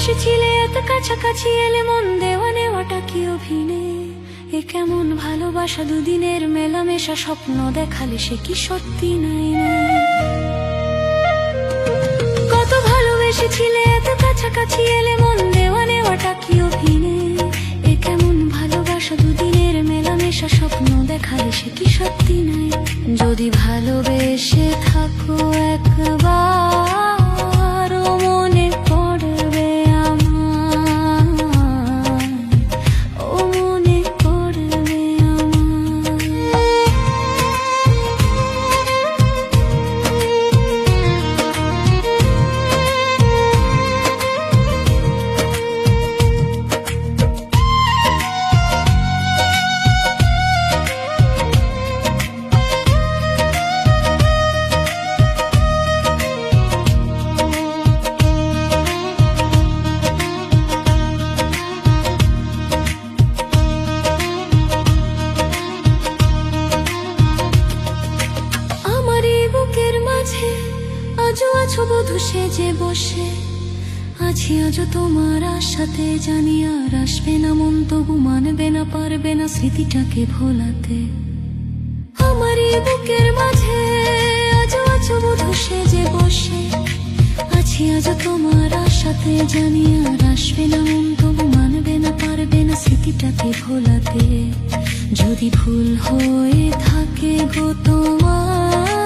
ভালোবেসেছিলে এত কাছাকাছি এলে মন দেওয়া নেওয়াটা কি অভিনয়? এ কেমন ভালোবাসা, দুদিনের মেলামেশা, স্বপ্ন দেখালে সে কি সত্যি নাই? কত ভালোবেসেছিলে এত কাছাকাছি এলে মন দেওয়া নেওয়াটা কি অভিনয়? এ কেমন ভালোবাসা, দুদিনের মেলামেশা, স্বপ্ন দেখালে সে কি সত্যি নাই? যদি ভালোবেসে থাকো একবার, ও মনে পড়বে আমার, ও মনে পড়বে আজও আছো বধূ সেজে বসে আছি, আজও তোমার আশাতে, জানি আর আসবে না মন, তবু মানবে না, পারবে না স্মৃতিটাকে ভোলাতে। আমার এই বুকের মাঝে আজও আছো বধূ সেজে বসে আছি, আজও তোমার আশাতে, জানি আর আসবে না মন, তবু মানবে না, পারবে না স্মৃতিটাকে ভোলাতে। যদি ভুল হয়ে থাকে গো তোমার,